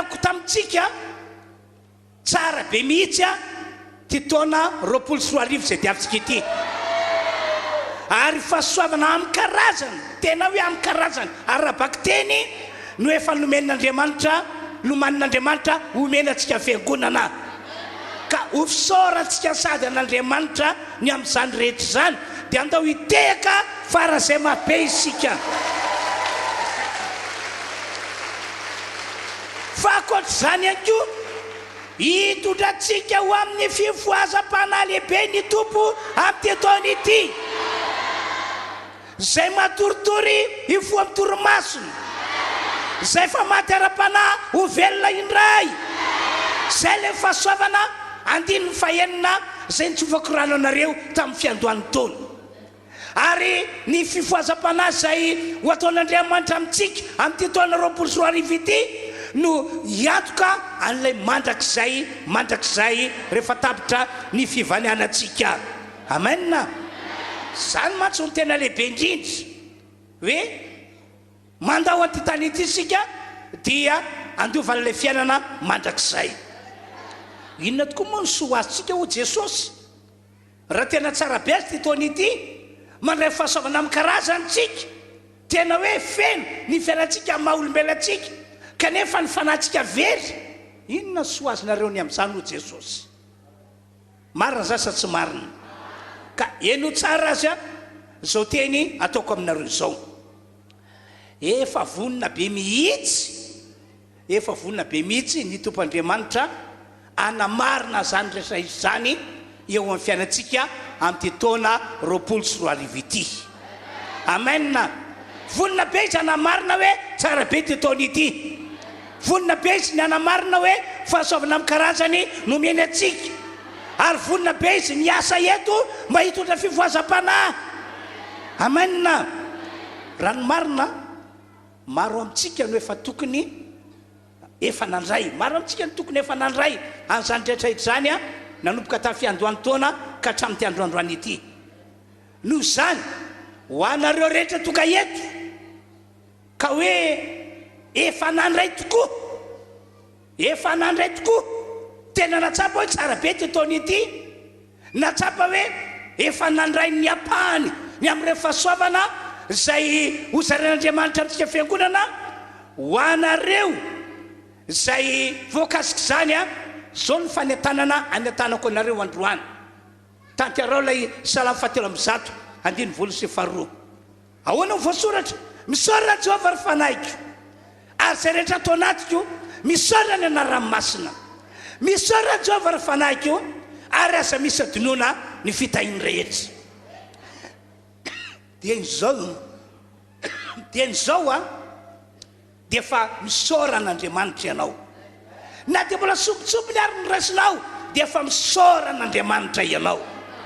niarako tamintsika tsara be mihitsy ty taona 24 zay diavintsika ity ary fahasoavana amin'ny karazany tena hoe amin'ny karazany ary rabaka teny no efa nomen'Andriamanitra lomanin'Andriamanitra omenantsika fiangonana ka ofisorantsika sady an'Andriamanitra ny amin'izany rehetra zany dia andao hiteka fara zay mabe isika fa akoatr'izany ihany koa hitondratsika ho amin'ny fivoazam-panahy lehibe ny tompo amin'ny taona ity zay matoritory hifoha amin'ny torimasony zay fa maty ara-panahy ho velona indray zay le fahasoavana andininy fahenina zay nitsofako rano anareo tamin'ny fiandohan'ny taona ary ny fivoazam-panahy zay ho ataon'Andriamanitra amintsika amin'ity taona 24 ity no hiatoka an'ilay mandrakizay rehefa tapitra ny fivanianantsika amena zany mantsy ny tena lehibe indrindra hoe mandao anty tany ity sika dia andovan'ilay fiainana mandrakizay inona tokoa moa ny soa azontsika ho Jesosy raha tena tsara be azy ty taona ity mandray fahasoavana amin'ny karazantsika tena hoe feno ny fiainantsika amin'ny maha-olombelantsika kanefa ny fanantsika very inona soa azonareo ny amin'izany ho Jesosy marina zasa tsy marina ka eno tsara azy zao teny ataoko aminareo zao efa vonina be mihitsy ny tompoandriamanitra anamarina zany rehetra izany eo amin'ny fiainantsika amin'ity taona 24 ity amena vonina be izy anamarina hoe tsara be ty taona ity vonina be izy ny anamarina hoe fahasoavana amin'ny karazany nomeny atsika ary vonina be izy ny asa eto mba hitondra fivoazam-panahy amena raha ny marina maro amintsika no efa tokony efa nandray maro amintsika no tokony efa nandray an'izany rehetrarehetra zany nanomboka tamin'ny fiandohan'ny taona ka hatramin'ny ty androandroany ity noho zany ho anareo rehetra toka eto ka hoe efa nandray tokoa tena natsapa hoe tsara be ty taona ity natsapa hoe efa nandray ny apahany ny amin'ireo fahasoavana zay hozaran'Andriamanitra amintsika fiangonana ho anareo zay voakasika zany zao ny fanetanana anetanako anareo androany tantiarao lay salamo 7 andiny volo sy faharoa ahoana voasoratra misorana Jehovah ry fanahiko ary zay rehetra atao anatiko misorana ny anaramasina misorana Jehovah ry fanahiko ary aza misy adinoana ny fitahiny rehetra dia izao dia fa misoran'Andriamanitra ianao na dia mbola sombitsombiny ary ny raisinao dia fa misoran'Andriamanitra ianao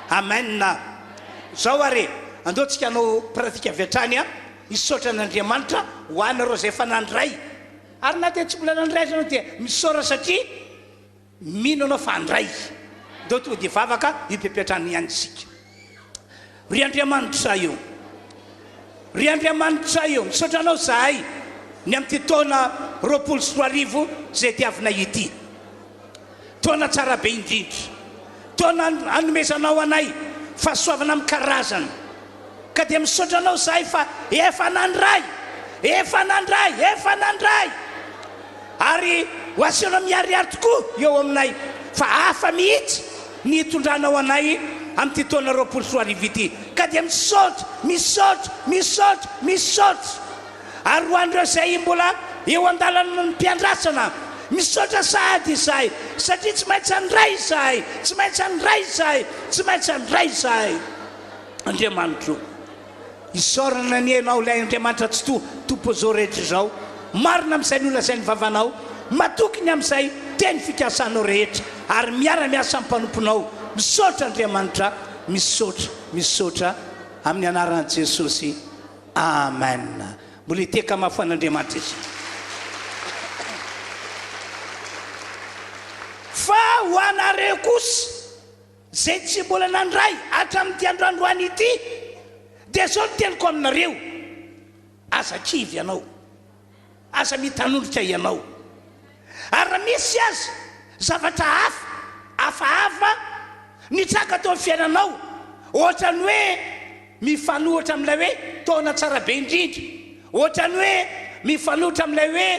amena zao are andeontsika anao pratika avy hatrany misaotra an'Andriamanitra ho anareo zay efa nandray ary na dia tsy mbola nandray zanao dia misora satria mino anao fa andray deo tonga dia vavaka hipepetrany ihany isika ry Andriamanitra io misaotra anao zahay ny amin'ity taona 24 zay tiavina ity taona tsara be indrindra taona anomezanao anay fahasoavana amin'ny karazana ka dia misaotra anao zahay fa efa nandray ary ho asiana miariary tokoa eo aminay fa hafa mihitsy ny hitondranao anay amin'ity taona 24 ity ka dia misaotra ary ho andreo zay mbola eo andalana ny mpiandrasana misaotra sady izahay satria tsy maintsy andray izahay Andriamanitra isorana ny enao lay Andriamanitra tsy tompo zao rehetra zao marina amin'izay ny olona zay ny vavanao matokony amin'izay teny fikasanao rehetra ary miara-miasa amin'ny mpanomponao misaotra Andriamanitra misaotra amin'ny anaran'i Jesosy amen mbola hiteka mahafoan'Andriamanitra izy fa ho anareo kosa zay tsy mbola nandray hatramin'ity androandroany ity dia zao no teniko aminareo aza kivy ianao aza mitanondrotra ianao ary misy azy zavatra hafa nitraka tao fiainanao ohatrany hoe mifanohitra amin'ilay hoe taona tsara be indrindra ohatrany hoe mifanohitra amin'ilay hoe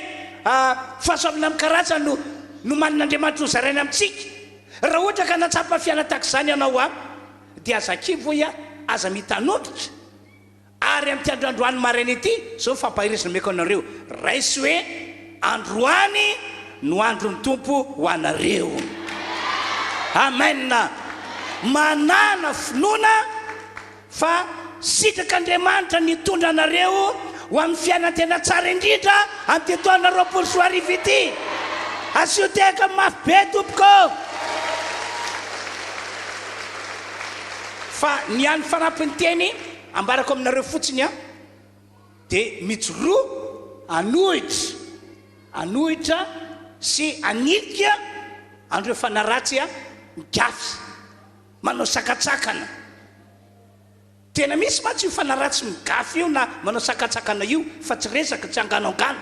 fahasoavana amin'ny karazany no manin'Andriamanitra ho zaraina amintsika raha ohatra ka natsapa fiaina tahak'izany ianao dia aza kivo aza mitanoditra ary amin'ny androany maraina ity zao fampahirizina meko anareo raisy hoe androany no andron'ny tompo ho anareo amen manana finoana fa sitrak'Andriamanitra nitondra anareo ho amin'ny fiainantena tsara indrindra amin'ny taona 2024 ity asio teka mafy be tompoko fa niany fanampiny teny ambarako aminareo fotsiny dia mijoroa anohitra sy anilika andreo fanaratsy migafy manao sakatsakana tena misy matsy io fanaratsy migafy io na manao sakatsakana io fa tsy resaka tsy anganoangano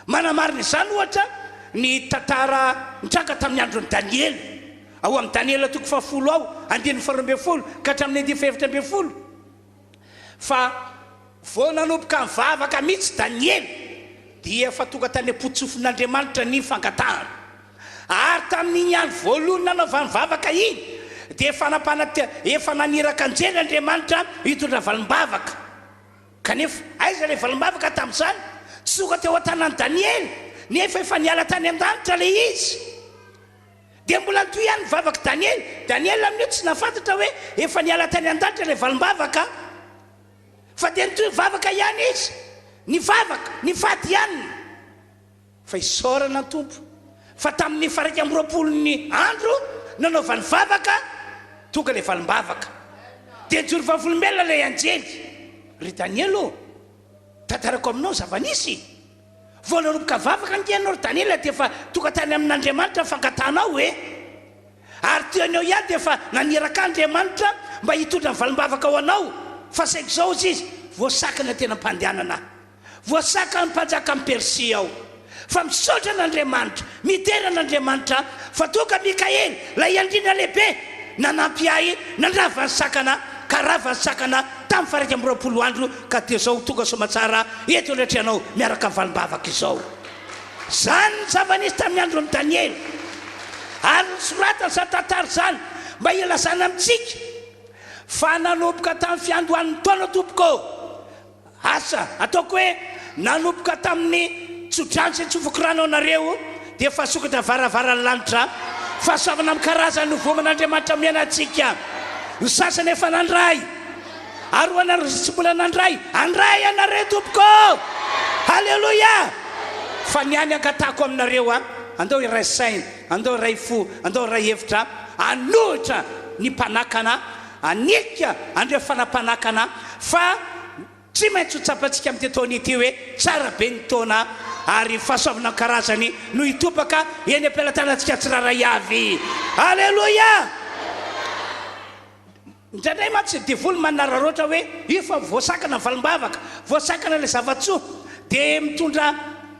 manamarina izany ohatra ny tantara nitranga tamin'ny andron'ny Daniely ao amin'ny Daniely toko 10 ao 12 ka hatramin'ny 17 fa vao nanomboka mivavaka mihitsy Daniely dia fa tonga tany apotsofin'Andriamanitra ny fangatahana ary tamin'ny andro voalohany nanaovany mivavaka iny dia efa naniraka anjely Andriamanitra hitondra valim-bavaka kanefa aiza ilay valim-bavaka tamin'izany tsy tonga teo an-tanan'i Daniely nefa efa niala tany an-danitra ilay izy dia mbola toy ihany mivavaka Daniely amin'io tsy nafantatra hoe efa niala tany an-danitra ilay valim-bavaka fa dia nitoy mivavaka ihany izy nifady ihany fa isaorana tompo fa tamin'ny 120 andro nanaovany vavaka tonga ilay valim-bavaka dia nijory vavolombelona ilay anjely ry Daniely tantarako aminao zava-nisy vao nanomboka vavaka ngianao ry Daniely dia fa tonga tany amin'Andriamanitra fangatanao ary teonao ihany dia fa naniraka Andriamanitra mba hitondra ny valim-bavaka ho anao fa saiko zao izy voasakana tena mpandehanana voasakana mpanjaka amin'ny Persia ao fa misaotra n'Andriamanitra mitera n'Andriamanitra fa tonga Mikaely lay andrina lehibe nanampy ahy nandrava ny sakana karava ny sakana tamin'ny 120 andro ka dia zao tonga somatsara eto letranao miaraka amin'ny valim-bavaka izao zany ny zava-nisy tamin'ny andron'ny Daniely ary nisoratana izany tantara izany mba ilazana amintsika fa nanomboka tamin'ny fiandohan'ny taona tompoko asa ataoko hoe nanomboka tamin'ny tsodrano sy tsofoko rano anareo dia fa sokatra varavarany lanitra fahasoavana amin'ny karazany voman'Andriamanitra mianantsika ny sasany efa nandray ary hoanareo tsy mbola nandray andray anareo tompoko halleloia fa niany angatako aminareo andao iray saina andao iray fo andao iray hevitra anohitra ny mpanakana anika andreo fanampanakana fa tsy maintsy ho tsapantsika amin'ny taona ity hoe tsara be ny taona ary fahasoavana karazany no hitopaka eny am-pelantanantsika tsiraray avy halleloia indraindray matsy devoly manararoatra hoe io fa voasakana valim-bavaka voasakana ilay zavatsoa dia mitondra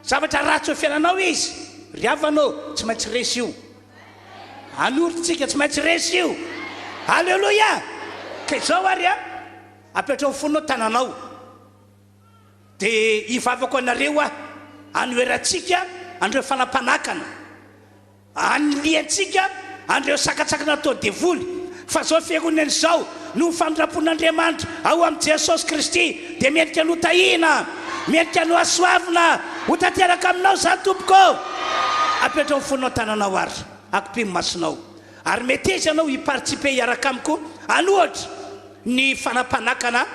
zavatra ratsy ho fiainanao izy ry havanao tsy maintsy resy io anorintsika tsy maintsy resy io halleloia ka izao ary apetrao fonao tananao dia hivavako anareo anoerantsika andreo fanampanakana aniliantsika andreo sakatsakana atao devoly fa zao fiangonana izao no famindrampon'Andriamanitra ao amin'ny Jesosy Kristy dia miendrika no tahina miendrika no asoavina ho tanteraka aminao zany tompoko apetrao fonao tananao ary akopimy masonao ary mety izy ianao hiparticipe hiaraka amiko anohatra ny fanampanakana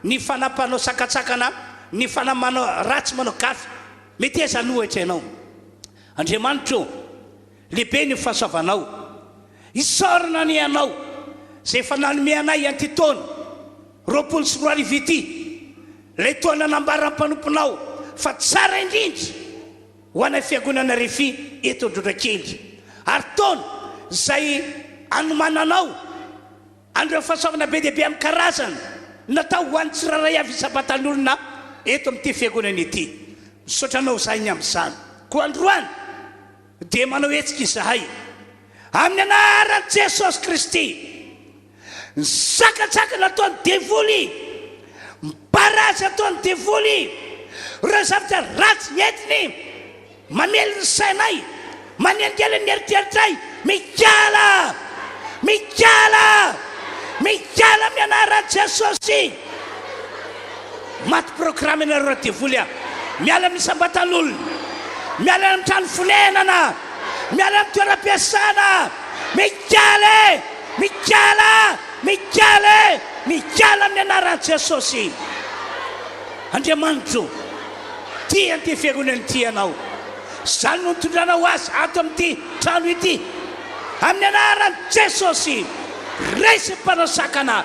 ny fanampanao sakatsakana ny fanamanao ratsy manao gafy mety izy anohatra ianao Andriamanitra lehibe ny fahasoavanao isaorana ny ianao zay efa nanome anay anty taona 24 ity lay taona nambarany mpanomponao fa tsara indrindra ho anay fiangonana Refy eto Androdrakely ary taona zay anomananao andreo fahasoavana be dehibe amin'ny karazana natao ho an'ny tsiraray avy isabatan'olona eto amin'ity fiangonana ity misaotranao zay ny amin'izany koa androany dia manao hetsika izahay amin'ny anaran'i Jesosy Kristy. Ny sakatsakana ataony devoly, miparatsy ataony devoly, ireo zavatra ratsy entiny mamely ny sainay, manengela ny eritreritray, mikala amin'ny anaran'i Jesosy. Maty programa anareo devoly a, miala amin'ny sambatan'olona, miala amin'ny trano fonenana, miala amin'ny toeram-piasana, mikala amin'ny anaran'i Jesosy. Andriamanitro, tia ty fiangonana ty ianao, zany no tondranao azy ato amin'ity trano ity, amin'ny anaran'i Jesosy. Resy mpanao sakana,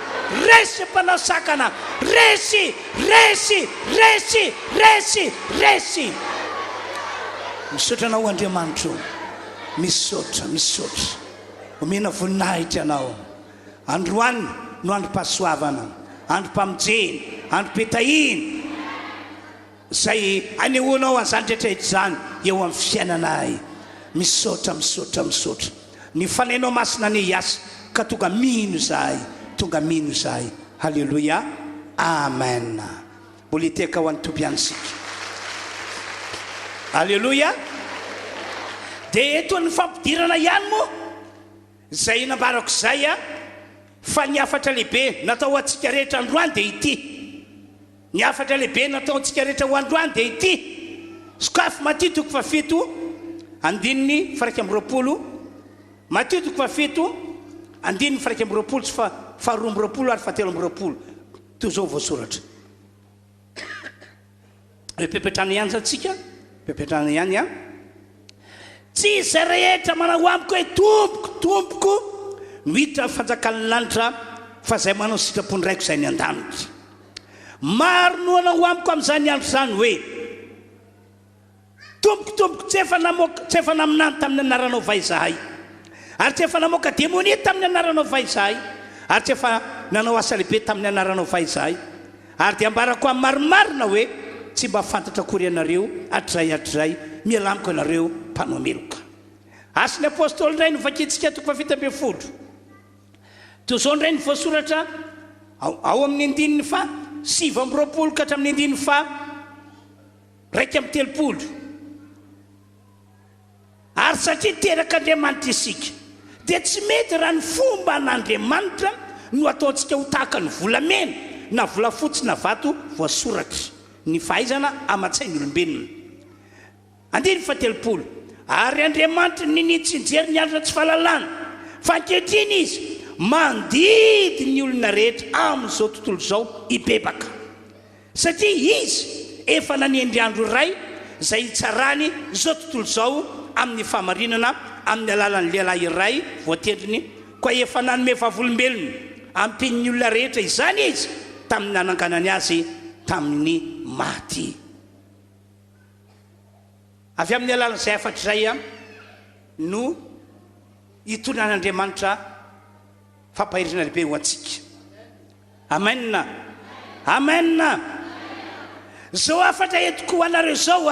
resy. Misaotra anao Andriamanitro, misaotra. Omena voninahitra anao. Androany no androm-pahasoavana, androm-pamonjena, androm-petahina, zay anehoanao an'izany rehetrarehetra zany eo amin'ny fiainanay. Misaotra. Ny fanainao masina ny iasa ka tonga mino zahay. Halleluia, amen. Mbola hiteka ho an'ny tompianisika. Halleluia. Dia eto ny fampidirana ihany moa zay nambarako zay a, fa ny afatra lehibe natao antsika rehetra androany dia ity. Ny afatra lehibe natao antsika rehetra ho androany dia ity. Sokafy Matitoko 7 andininy faraika amby roapolo, Matitoko 7 andininy faraika amby roapolo sy faharoa amby roapolo ary fahatelo amby roapolo. Toy izao voasoratra. Pepetrana ihany zatsika, pepetrana ihany a. Tsy izay rehetra manao amiko hoe tompoko no hiditra fanjakan'ny lanitra fa zay manao sitrapony raiko zay ny an-danitra. Maro no anao amiko amin'izany andro zany hoe tompoko tsy efa naminany tamin'ny anaranao vaizahay, ary tsy efa namoaka demonia tamin'ny anaranao vaizahay, ary tsy efa nanao asa lehibe tamin'ny anaranao vaizahay. Ary dia ambarako amin'ny marimarina hoe tsy mba fantatra akory ianareo atray miala amiko ianareo mpanao meloka. Asy ny apôstôly indray novakitsika 7:20. Toy izao indray ny voasoratra ao amin'ny andininy fa 7:20 ka hatramin'ny andininy fa 1:30. Ary satria teraka Andriamanitra isika, dia tsy mety raha ny fomba an'Andriamanitra no ataontsika ho tahaka ny volamena na volafotsy na vato voasoratra, ny fahaizana amatsain'ny olombelona. 30. Ary Andriamanitra ninitsinjery ny andro tsy fahalalana, fa ankehitriny izy mandidy ny olona rehetra amin'izao tontolo izao hibebaka, satria izy efa nanendry andro iray zay hitsarany izao tontolo izao amin'ny famarinana amin'ny alalan'ny lehilahy iray voatendriny, koa efa nanome vavolombelona ampin'ny olona rehetra izany izy tamin'ny nananganany azy tamin'ny maty. Avy amin'ny alalan'izay afatra izay no hitonan'Andriamanitra fampahirana lehibe ho antsika. Amen. Zao afatra entiko ho anareo zao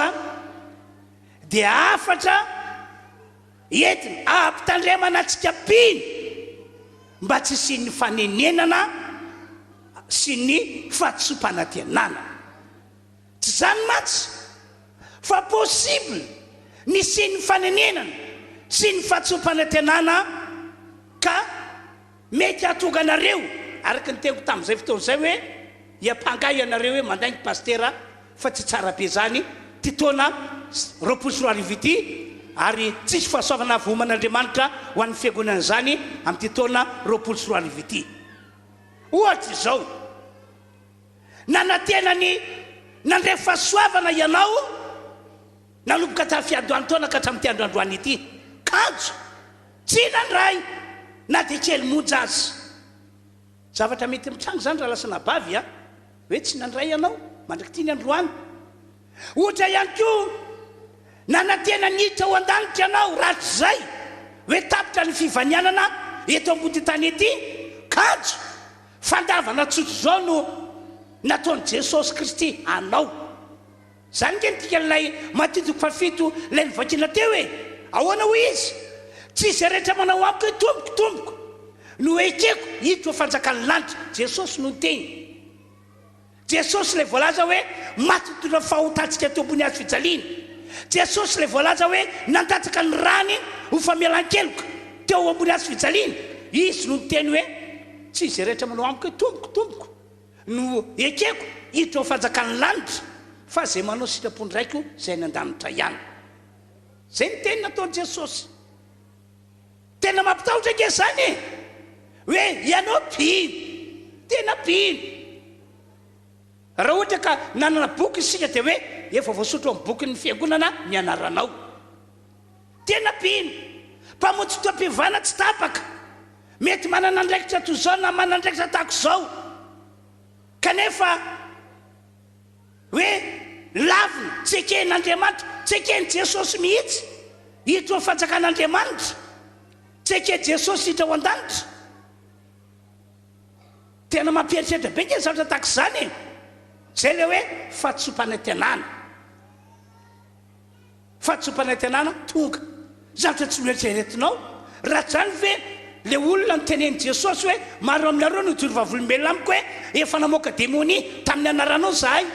dia afatra entina ampitandremana antsika piny mba tsy sy ny fanenenana sy ny fahatsopanantenana. Tsy zany matsy fa possible ny sy ny fanenenana sy ny fahatsopanantenana ka mety atonga anareo araka ny teko tamin'izay fotoan'izay hoe hiampangay ianareo hoe mandaingy pastera fa tsy tsara be zany ty taona 24 ity, ary tsisy fahasoavana voman'Andriamanitra ho an'ny fiangonana zany amin'ity taona 24 ity. Ohatra izao, nanatenany nandray fahasoavana ianao nanomboka tafiadoany taona ka hatramin'ity androandroany ity, kanjo tsy nandray na dia kely monja azy. Zavatra mety mitrango zany raha lasa nabavy hoe tsy nandray ianao mandraky ty ny androany. Ohatra ihany koa nanantena niditra ho an-danitra ianao rahatry zay hoe tapitra ny fivanianana eto ambody tany ety, kanjo fandavana tsotro zao no nataon'i Jesosy Kristy anao. Zany nge nitika ilay Matitoko 7 ilay nivakina teo hoe ahoana ho izy tsisy rehetra manao amiko hoe tomboko no ekeko hito fanjakany lanitra Jesosy no teny Jesosy le voalaza hoe matotona fahotantsika teo ambony hazo fijaliana Jesosy le voalaza hoe nandatsaka ny rany ho famelan-keloka teo ambony hazo fijaliana izy no teny hoe tsisy rehetra manao amiko hoe tomboko no ekeko hito fanjakany lanitra fa zay manao sitrapondraiko zay nandanitra ihany zay ny teny nataony Jesosy tena mampitahotra ke zany hoe ianao pino tena pino raha ohatra ka nanana boky isika dia hoe efa voasotro amin'ny boky ny fiangonana mianaranao tena pino mpamonjy toam-pivana tsy tapaka mety manana andraikitra toy izao na manana andraikitra tahako izao kanefa hoe lavina tsy eken'Andriamanitra tsy ekeny Jesosy mihitsy hita ho fanjakan'Andriamanitra tsy eke Jesosy hitra ao an-danitra tena mampieritreritra be ke zavatra tahaka izany zay le hoe fahatsopana tenana tonga zavatra tsy loeritreretinao raha zany ve le olona nyteneny Jesosy hoe maro aminareo no hijory vavolombelona amiko hoe efa namoaka démonie tamin'ny anaranao zahay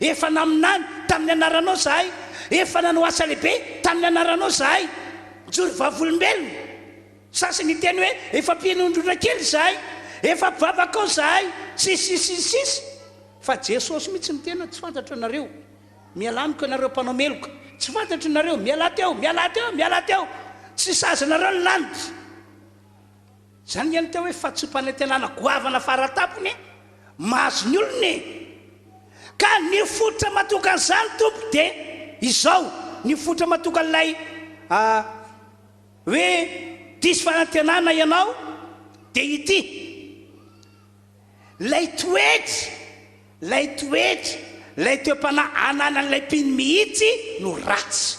efa naminany tamin'ny anaranao zahay efa nanao asa lehibe tamin'ny anaranao zahay mijory vavolombelona sasany teny hoe efa mpianondrona kely zahay efa babakao zahay sisy fa Jesosy mihitsy mitena tsy fantatro anareo miala amiko anareo mpanao meloka tsy fantatro anareo miala teo tsy sazanareo ny lanitra zany ihany teo hoe fahatsopana tenana goavana faratapony mahazo ny olony ka ny fototra matoka an'izany tompo dia izao ny fototra matoka an'ilay hoe disy fanantenana ianao dia ity lay toepana ananan'ilay mpino mihitsy no ratsy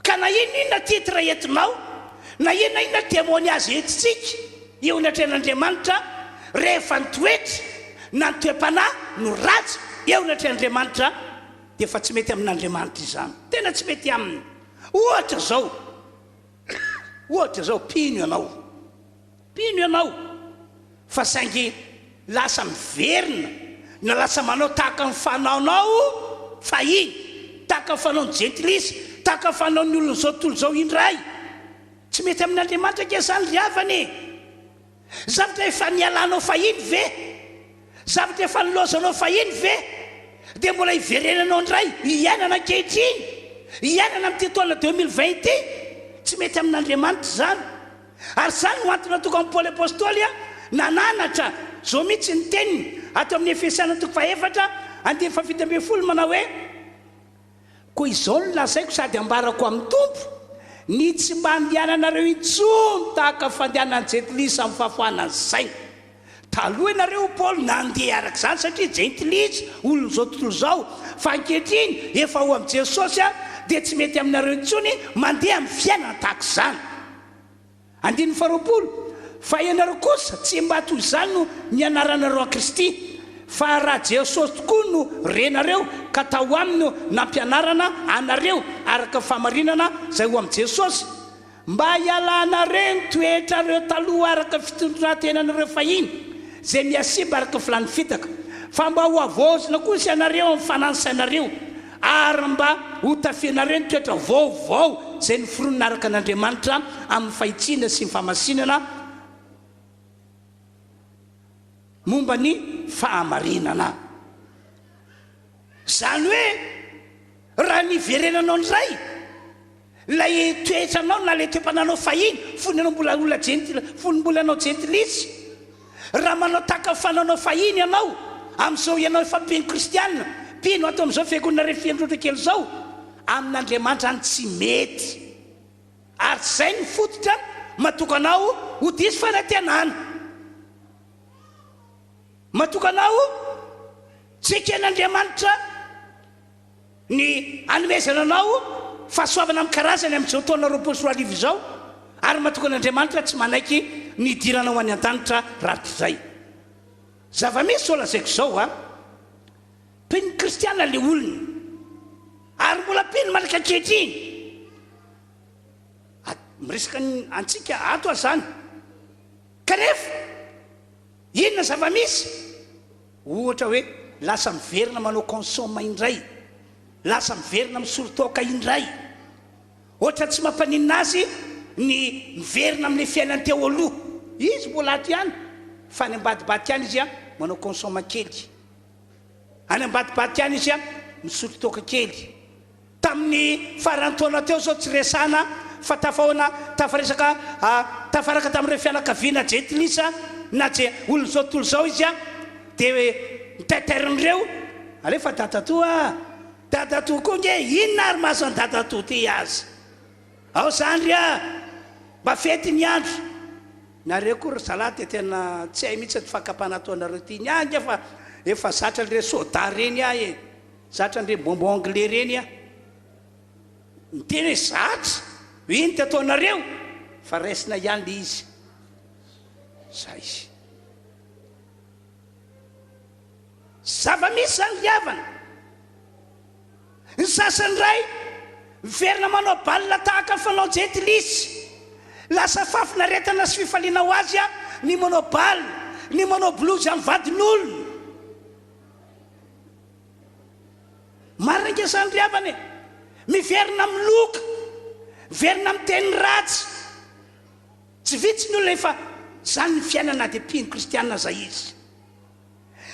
ka na inona titre entinao na inona témoignage entitsika eo natren'Andriamanitra rehefa nitoetra na nitoepana no ratsy eo natren'Andriamanitra dia efa tsy mety amin'Andriamanitra izany tena tsy mety aminy ohatra zao pino ianao fa saingy lasa miverina na lasa manao tahaka ny fanaonao fahiny tahaka ny fanaony gentilisy tahaka ny fanaony olona zao tontolo zao indray tsy mety amin'Andriamanitra ke zany riavany zavatra efa nialanao fahiny ve zavatra efa nilozanao fahiny ve dia mbola hiverenanao indray hiainana ankehitriny hiainana amin'ity taona 2020 ity tsy mety amin'Andriamanitra zany ary zany no antony natoko amin'ny Paoly apôstôly nananatra zao mihitsy ny teniny atao amin'ny Efesiana 4:7 manao hoe koa izao no lazaiko sady ambarako amin'ny tompo ny tsy mba handehananareo intsony tahaka fandehanany gentilisy amin'ny fahafohanany saina taloha ianareo Paoly nandeha araka izany satria gentilisy olona zao tontolo zao fa ankehitriny efa ho amin'ny Jesosy dia tsy mety aminareo intsony mandeha amin'ny fiainana tahaka izany 9 fa ianareo kosa tsy mba toy izany no ny anaranareo a Kristy fa raha Jesosy tokoa no renareo ka tao aminy nampianarana anareo araka famarinana zay ho amin'ny Jesosy mba hialanareo ny toetrareo taloha araka fitondratenanareo fahiny zay miasimba araka filany fitaka fa mba ho avozina kosa ianareo amin'ny fanansainareo ary mba ho tafianareo ny toetra vaovao zay ny foronina araka an'Andriamanitra amin'ny fahitsina sy ny famasinana momba ny fahamarinana zany hoe raha niverenanao ndray lay toetranao na lay toepananao fahiny fony anao mbola olona fony mbola anao gentilisy raha manao taka fananao fahiny ianao amin'izao ianao efa mpino kristianina mpino atao amin'izao fiangonana rehefa fiandrotra kely zao amin'Andriamanitra any tsy mety ary zay ny fototra matokanao ho disy fanantenana matokanao tsy eken'Andriamanitra ny anomezana anao fahasoavana amin'ny karazany amin'izao taona 2024 izao ary matokan'Andriamanitra tsy manaiky nidirana ho any an-danitra ratrizay zava-misy zao lazaiko zao mpino kristiana le olona ary mbola mpino malaka ankehitriny miresaka antsika ato azany kanefa inona zava-misy ohatra hoe lasa miverina manao consomme indray lasa miverina misorotoka indray ohatra tsy mampaninina azy ny miverina amin'ny fiainany teo aloha izy mbola aty ihany fa any ambadibady ihany izy a manao consomme kely any ambadibady ihany izy a misorotoka kely tamin'ny farantaona teo zao tsy resana fa tafahoana tafaresaka tafaraka tamin'ireo fianakaviana jetilisa na je olona zao tontolo zao izy a dia mitaitairin'ireo alefa dadatoa dadatoa koa nge inona ary mahazany dadatoa ty azy ao zany ry a mba fety ny andro nareo koa ry zalahy dia tena tsy hay mihitsy tfakapanataonareo ty ny angy fa efa zatra nire soda reny ah e zatra nire bonbon anglais reny a ny tena hoe zatra iny ty ataonareo fa raisina ihany le izy zay izy zava-misy zany riavana ny sasany ray miverina manao balina tahaka ny fanao jetilisy lasa fafina retana sy fifaliana ho azy a ny manao balina ny manao blouse amin'ny vadin'olona marina nge zany riavana e miverina amin'ny loka miverina amin'ny teny ratsy tsy vitsy ny olona efa zany ny fiainana dia mpino kristianina zay izy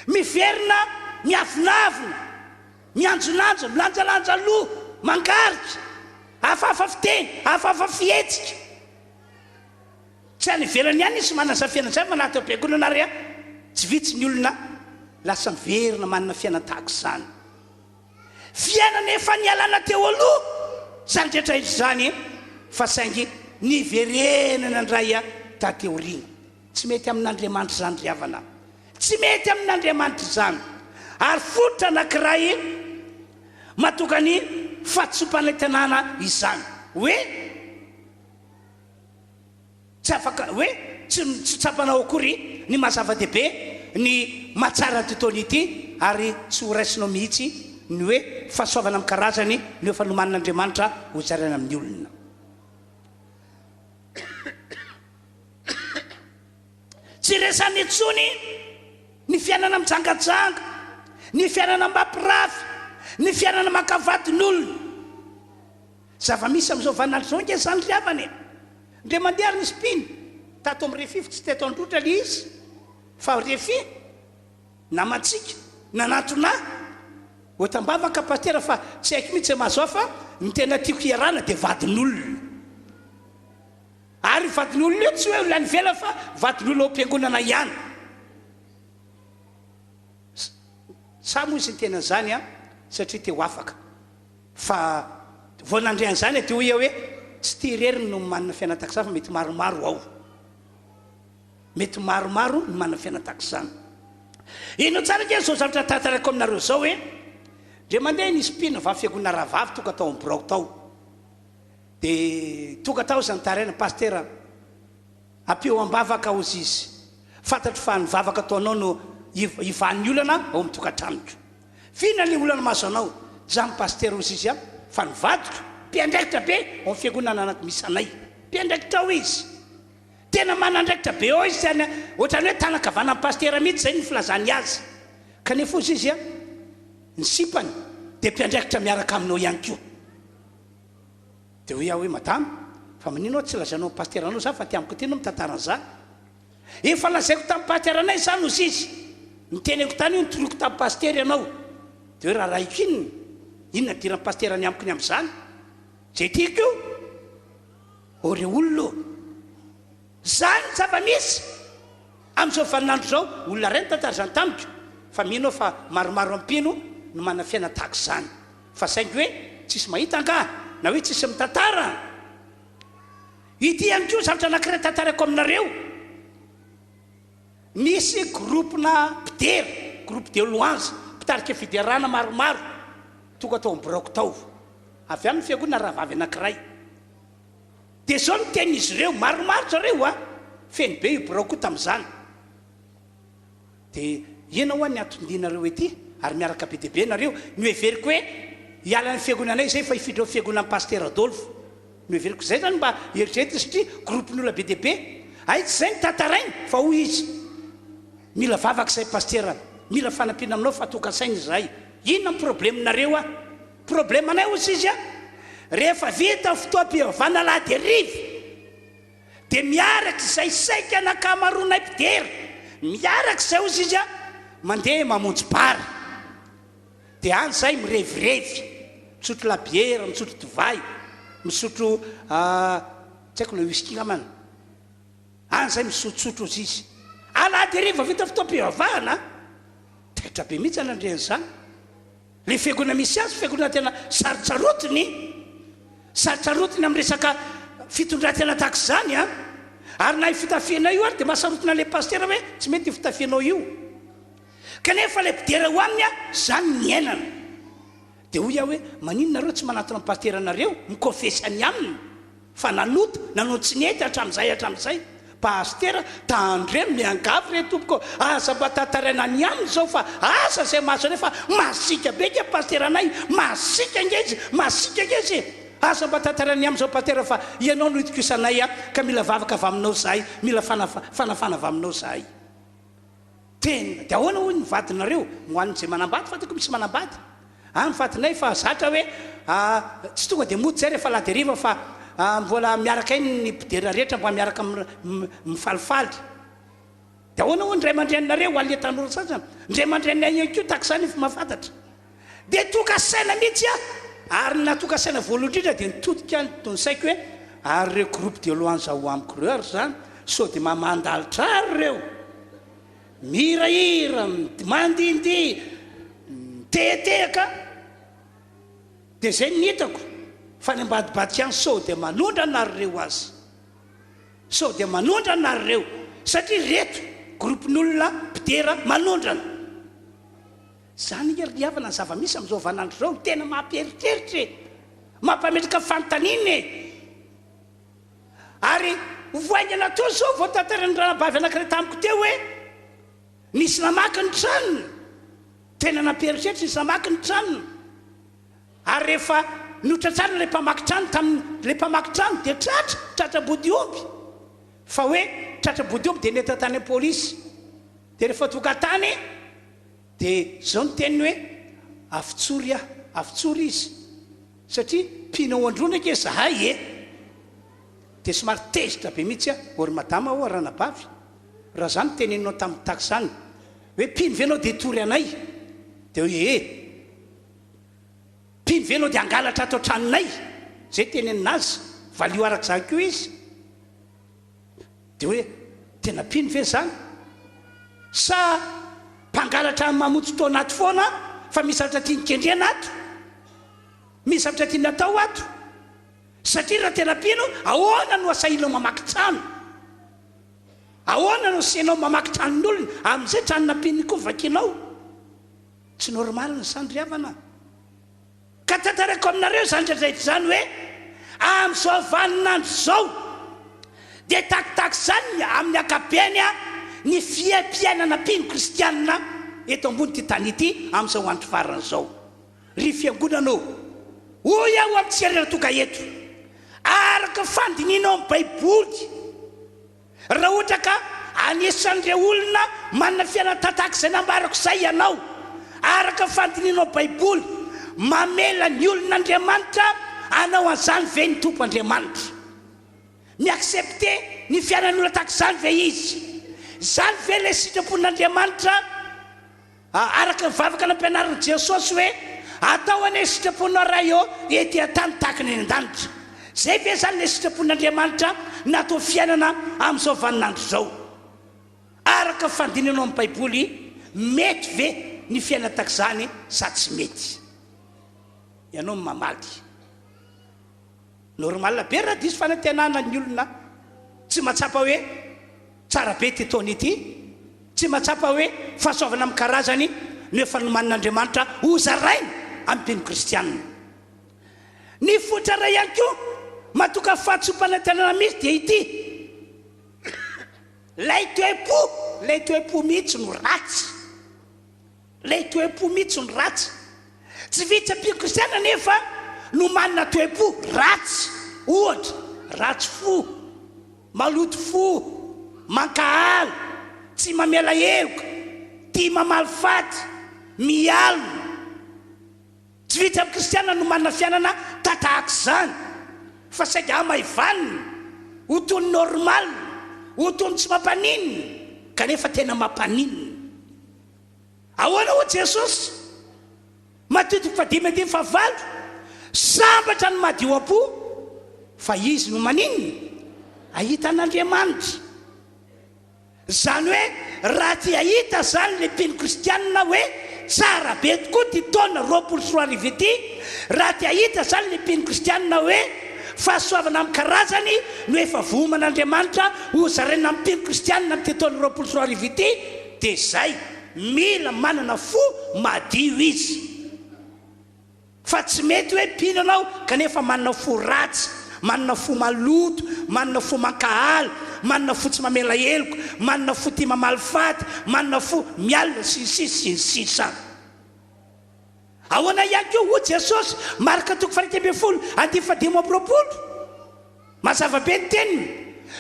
miverina miavinavina mianjonanjo milanjalanja loha mangarika hafahafa fiteny hafahafa fihetsika tsy any ivelany ihany izy manasa fiainana zay fa naty am-piangonana ary a tsy vitsy ny olona lasa miverina manana fiainana tahaka izany fiainana efa nialana teo aloha zany rehetra izy zany fa saingy niverenana ndray a tateorina tsy mety amin'Andriamanitra zany riavana tsy mety amin'Andriamanitra zany ary fototra anankiray matoka ny fahatsopana tanàna izany hoe tsy afaka hoe tsy tsapanao akory ny mahazava-dehibe ny mahatsara tontolo ity ary tsy ho raisinao mihitsy ny hoe fahasoavana amin'ny karazany ny efa nomanin'Andriamanitra ho zarana amin'ny olona tsy resany itsony ny fiainana mijangajanga ny fiainana mampirafy ny fiainana makavadin'olona zava-misy amin'izao vanandro zao nge zany riavana e ndre mandeha ary nisy mpino tato amin'ny refify tsy teto androtra le izy fa refy namatsika nanatona otambavaka pastera fa tsy haiko mihitsy mahazoa fa ny tena tiako iarana dia vadin'olona ary vadin'olona io tsy hoe olona ny vela fa vadin'olona ao am-piangonana ihany samy izy ny tena zany a satria te ho afaka fa voanandrean'izany dia hoia hoe tsy tia reriny no manana fiainana tahaka izany fa mety maromaro ao mety maromaro no manana fiainana tahaka izany ino tsara nge zao zavatra tantarako aminareo zao hoe ndre mandeha nisy mpino va fiangonana rahavavy tonga tao amin'ny brao tao dia tonga tao zany taraina pastera ampeo ambavaka ozy izy fantatro fa nivavaka ataonao no ivan'ny olana ao amin'ny tokantranoko fina le olana maso anao zany pastera ozy izy a fa nivadika mpiandraikitra be ao amin'ny fiangonana anaky misy anay mpiandraikitra ao izy tena manandraikitra be ao izy zany ohatrany hoe tanakavana amin'ny pastera mihitsy zay ny filazany azy kanefa ozy izy a ny sipany dia mpiandraikitra miaraka aminao ihany koa dia hoe aho hoe madama fa maninao tsy lazanao pasteranao za fa ty amiko ty no mitantaran'izany efa lazaiko tamin'ny pasteranay zany ozy izy ny teneko tany io nitoroako tamin'ny pastery ianao dia hoe raha raiko inona diran'ny pasterany amiko ny amin'izany zay tiako io ore olona zany zava-misy amin'izao vaninandro zao olona ray ny tantara zany tamiko fa mihinao fa maromaro ampino no manana fiaina tahaka izany fa saingy hoe tsisy mahita anga na hoe tsisy mitantara ity ihany koa zavatra anankiray tantarako aminareo misy groupena mpidera groupe de louange mpitarika fiderana maromaro tonga tao am'brako tao avy amin'ny fiangonana rahavavy anankiray dia zao no tenin'izy ireo maromaro zareo a feny be io brako tamin'izany dia ina hoa ny atondinareo ety ary miaraka be deabe nareo ny everiko hoe hiala ny fiangonanay zay fa ifidreo fiangonan'ny paster Adolphe noeveriko zay zany mba eritreretina satria groupen'olona be deaibe ay tsy zay ny tantarainy fa hoy izy mila vavaka zay paster mila fanampina aminao fatokasainy zay inona ny problemenareo a problemanay ozy izy a rehefa vita fotoam-pihavana lahady arivo dia miaraka izay saika nakamarona mpidera miaraka izay ozy izy a mandeha mamonjy bara dia any zay mirevirevy misotro labiera misotro divay misotro tsy haiko le whisky ngamana any zay misotrosotro ozy izy alahady arivo vita fotoam-pivavahana tetra be mihitsy anandren'izany le fiangonana misy azy fiangonana tena sarotsarotiny amin'ny resaka fitondrantena tahaka izany a ary na fitafianao io ary dia mahasarotina le paster hoe tsy mety fitafianao io kanefa le mpidera ho aminy a zany ny ainana dia hoy aho hoe maninonareo tsy manatona ny paster anareo mikofesy any aminy fa nanota nanao tsy nety hatramin'izay paster tandre miangavy re tompoko aza mba tantaraina ny aminy zao fa asa zay mahazo nefa masika be ke paster anay masika ngezy asa mba tantarainy aminy zao paster fa ianao no hitiko isanay a ka mila vavaka avy aminao zahay mila fanafana avy aminao zahay tena dia ahoana hoy ny vadinareo mohanin'izay manambady fa toko misy manambady ny vadinay fa zatra hoe tsy tonga dia mody zay rehefa lahady ariva fa mbola miaraka iny ny mpidera rehetra mba miaraka mifalifaly dia ahoana hoy ndray mandreninareo alle tanora sasany ndray mandreninay ihany ko tahaka izany efa mahafantatra dia tokasaina mihitsy a ary natokasaina voalohany indrindra dia nitodika tonsaiko hoe ary reo groupe de louange ao amiko reo ary zany sao dia mamandalitra ary reo mihirahira mandindy tehetehaka dia zay ny hitako fa ny ambadibadika any sao dia manondra nary reo azy sao dia manondra nary reo satria reto groupen'olona mpidera manondrana zany ieriavana ny zava-misy amin'izao vanandro zao tena mampieritreritra mampametraka fantaniny ary voaingana to zao vao tantarany ranabavy anakire tamiko teo hoe nisy namaky ny tranony tena nampieritreritra nisy namaky ny tranony ary rehefa notratrana le mpamaky trano tamin'le mpamaky trano dia tratra bodioby fa hoe tratra bodioby dia neta tany polisy dia rehefa toka tany dia zao ny teniny hoe afitsory izy satria pinao androna ke zahay dia somary tezitra be mihitsy ory madama ho ranabavy raha zany teneninao tamin'ny taky zany hoe pino venao dia tory anay dia hoe pino venao dia angalatra atao tranonay zay teneninazy valio araka zany keo izy dia hoe tena pino ve zany sa mpangalatra mamontsy to anaty foana fa misy zavatra tia nikendrena ato misy zavatra tia ny atao ato satria raha tena pino ahoana no asainao mamaky trano ahoana no asianao mamaky tranon'olona amin'izay tranona pino koa vakinao tsy normalina zany ry havana ka tantarako aminareo zany dradraitra zany hoe amin'izao vaninandro zao dia takitaky zany amin'ny akabeany a ny fiampiainana pino kristianina eto ambony ty tany ity amin'izao andro farana zao ry fiangonanao hoy aho amin'ny tsirera toka eto araka fandininao amin'ny baiboly raha ohatra ka anisan'ireo olona manana fiainana izay nambarako izay ianao araka fandininao baiboly mamela ny olon'Andriamanitra anao an'izany ve ny tompo Andriamanitra miaccepte ny fiainan'olona tahaka izany ve izy zany ve le sitrapon'Andriamanitra araka mivavaka nampianaran'i Jesosy hoe atao ane sitraponao raha eo ety an-tany tahaka ny an-danitra zay ve zany le sitrapon'Andriamanitra natao fiainana amin'izao vaninandro zao araka fandinanao amin'ny baiboly mety ve ny fiainana tahaka izany sa tsy mety ianao mamaly normal be raha diso fanantenana ny olona tsy mahatsapa hoe tsara be ty taony ity tsy mahatsapa hoe fahasoavana amin'ny karazany ny efa nomanin'Andriamanitra hozaraina amin'ny pino kristianina ny fotra ray ihany koa matoka fahatsompanantenana misy dia ity lay toe-po mihitsy no ratsy lay toe-po mihitsy no ratsy tsy vitsy pino kristianina nefa no manina toe-po ratsy ohatra ratsy fo maloto fo mankahaly tsy mamela heloka tia mamaly faty mialina tsy vitsy amin'ny kristiana no manana fianana tatahaka izany fa saika maivanina ho tony normal ho tony tsy mampaninina kanefa tena mampaninina ahoana ho Jesosy matetiky fa 5 sambatra ny madio am-po fa izy no maninina ahita an'Andriamanitra zany hoe raha ty ahita zany le mpino kristianina hoe tsara be tokoa ty taona 24 ty raha ty ahita zany le mpino kristianina hoe fahasoavana amin'ny karazany no efa voman'Andriamanitra ho zarena amin'ny mpino kristianina amin'ny ty taona 24 ty dia zay mila manana fo madio izy fa tsy mety hoe mpino anao kanefa manana fo ratsy manana fo maloto manana fo mankahaly manana fo tsy mamela heloko manana fo tia mamaly faty manana fo mialina sisa ahoana ihany koa ho Jesosy marika toko 1:10 mazava be ny teniny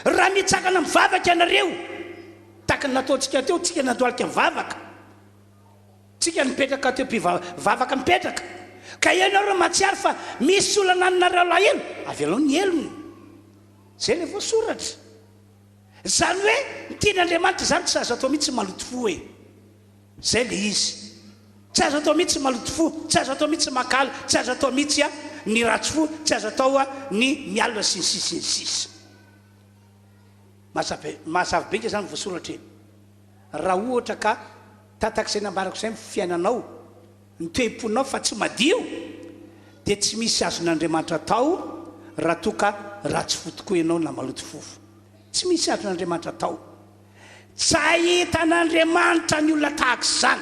raha mitsakana mivavaka ianareo taka nataontsika teo tsika nandoalika mivavaka tsika nipetraka teo mpivavaka mipetraka ka ianareo matsiary fa misy olana aminareo lahelo avy alao ny elony zay le voasoratra zany hoe nitian'Andriamanitra zany tsy azo atao mihitsy maloto fo hoe zay le izy tsy azo atao mihitsy maloto fo tsy azo atao mihitsy makaly tsy azo atao mihitsy ny ratsy fo tsy azo atao ny mialina sy ny sisa mahasavy be zany voasoratra eny raha ohatra ka tatak'izay nambarako izay fiainanao ny toe-ponao fa tsy madio dia tsy misy azon'Andriamanitra atao raha toka ratsy fo tokoa ianao na maloto fofo tsy misy azon'Andriamanitra atao tsy ahita an'Andriamanitra ny olona tahaka izany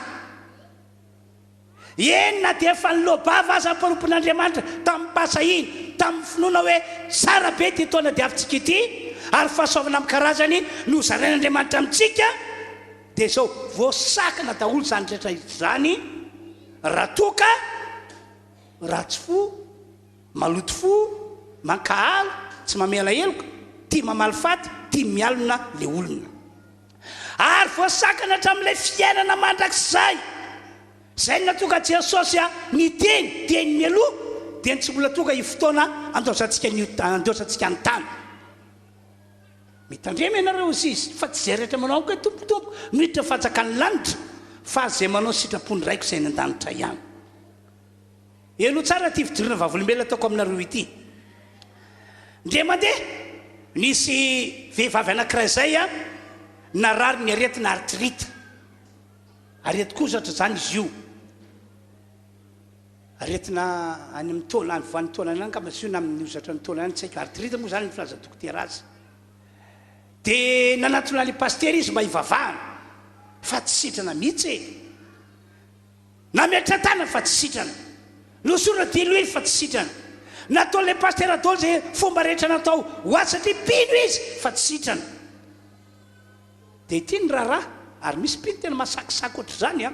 enina dia efa nylobava aza mpanompon'Andriamanitra tamin'ny pasahiny tamin'ny finoana hoe tsara be ty taona diavintsika ity ary fahasoavana amin'ny karazany no zarain'Andriamanitra amintsika dia zao voasakana daholo zany rehetra izany raha toka ratsy fo maloto fo mankahaly tsy mamela heloka tia mamaly faty tia mialina le olona ary voasakana hatramin'ilay fiainana mandrakizay zay natoka Jesosy ny teny mialoha dia tsy mbola toka fotoana andosatsika ny tany mitandrema ianareo izy fa tsy zay rehetra manao koe tompotompo miditra fanjakany lanitra fa zay manao sitrapony raiko zay ny an-danitra ihany elo tsara ty fidirina vavolombelona ataoko aminareo ity ndre mandeha nisy vehivavy anankiray zay narary ny aretina artrite aretin-kozatra zany izy io aretina any amin'ny taona any voan'ny taona any ka masio na amin'ny ozatra ny taona any tsy haiko artrite moa zany ny filaza dokotera azy dia nanatona le paster izy mba hivavahana fa tsy sitrana mihitsy na miatra tana fa tsy sitrana nosora diloely fa tsy sitrana natao le paster adolo zay fomba rehetra natao ho azy satria pino izy fa tsy sitrana dia ity ny raharaha ary misy pino tena masakisaky ohatr' zany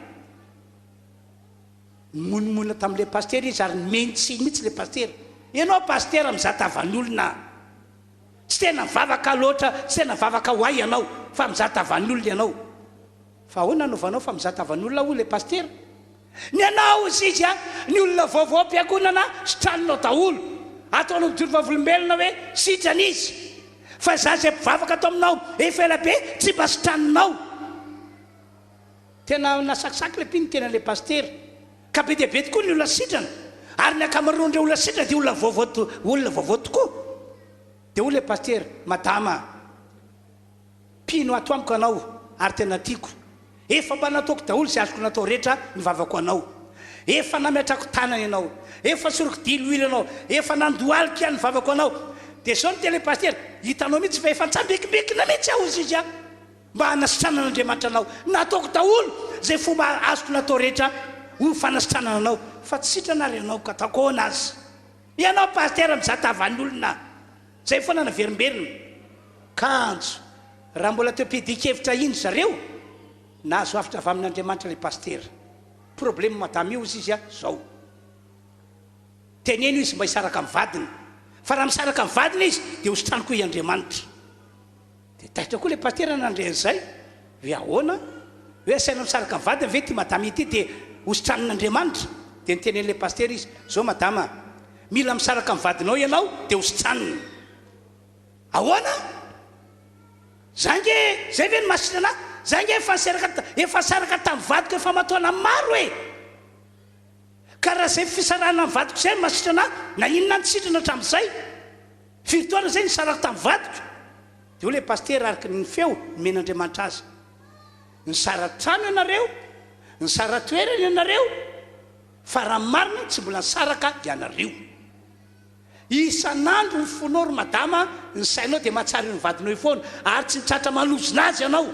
monimona tamin'le paster izy ary mentsiny mihitsy le paster ianao paster mizatavan'olona tsy tena mivavaka loatra tsy tena mivavaka ho ay ianao fa mizatavan'olona ianao fa ahoana novanao fa mizatavan'olona ho le paster ny anao izy izy ny olona vaovao mpiakonana sitranonao daholo ataonao midoro vavolombelona hoe sitrana izy fa za zay mpivavaka atao aminao efa ela be tsy mba sitraninao tena nasakisaky le mpino tena le paster ka be dia be tokoa ny olona sitrana ary ny akamaroandreo olona sitrana dia olona vaovao tokoa dia olo le paster madama mpino ato amiko anao ary tena tiako efa mba nataoko daholo zay azoko natao rehetra nivavako anao efa nametrako tanana ianao efa soroko diloilo anao efa nandoalika nivavako anao dia zao ny tena le paster hitanao mihitsy fa efa ntsambekibekina mihitsy aho izy izy mba hanasitranan'Andriamanitra anao nataoko daholo zay fomba azoko natao rehetra ho fanasitranana anao fa tsy sitrana ary ianao ka takoana azy ianao paster mizatavan'olona zay foana naverimberina kanjo raha mbola teo pedikevitra iny zareo nahazo afitra avy amin'Andriamanitra le paster problème madame io izy zao teneno izy mba hisaraka amin'ny vadiny fa raha misaraka amin'ny vadina izy dia hositrany koa iandriamanitra. Dia taitra koa le pastera nandren'izay hoe ahoana hoe asaina misaraka amin'ny vadina ve ty madama ity dia hositran'andriamanitra. Dia nitenen'le pastera izy zao madama mila misaraka amin'ny vadinao ianao dia hositraniny. Ahoana zange zay ve ny masina anahy zange efa saraka tamin'ny vadiko efa matoana maro e ka raha zay fisarana amin'ny vadiko zay masina anahy na inona ny sitrana hatramin'izay firy-taona zay nisaraka tamin'ny vadiko. Dia ho le pastera araka ny feo men'andriamanitra azy ny sara-trano ianareo ny sara-toerana ianareo fa raha marina tsy mbola nisaraka ianareo. Isan'andro ny fonao ry madama ny sainao dia mahatsara ny vadinao foana ary tsy nitratra malozina azy ianao.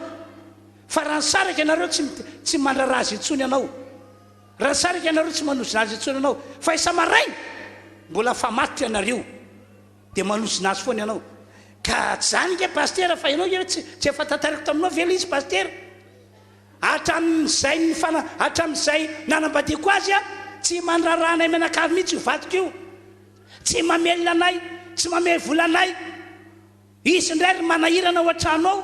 Fa raha nisaraka ianareo tsy mandrara azy intsony ianao. Raha nisaraka ianareo tsy manozina azy intsony ianao. Fa isa-maraina mbola fa maty ianareo dia manozina azy foana ianao. Ka zany nge pastera fa ianao tsy efa tantariko taminao vela izy pastera. Hatramin'izay nanambadiako azy a tsy mandrara anay menakavy mihitsy io vadiko io. Tsy mamelona anay tsy mamely vola anay. Izy indray ry manahirana ao an-trano ao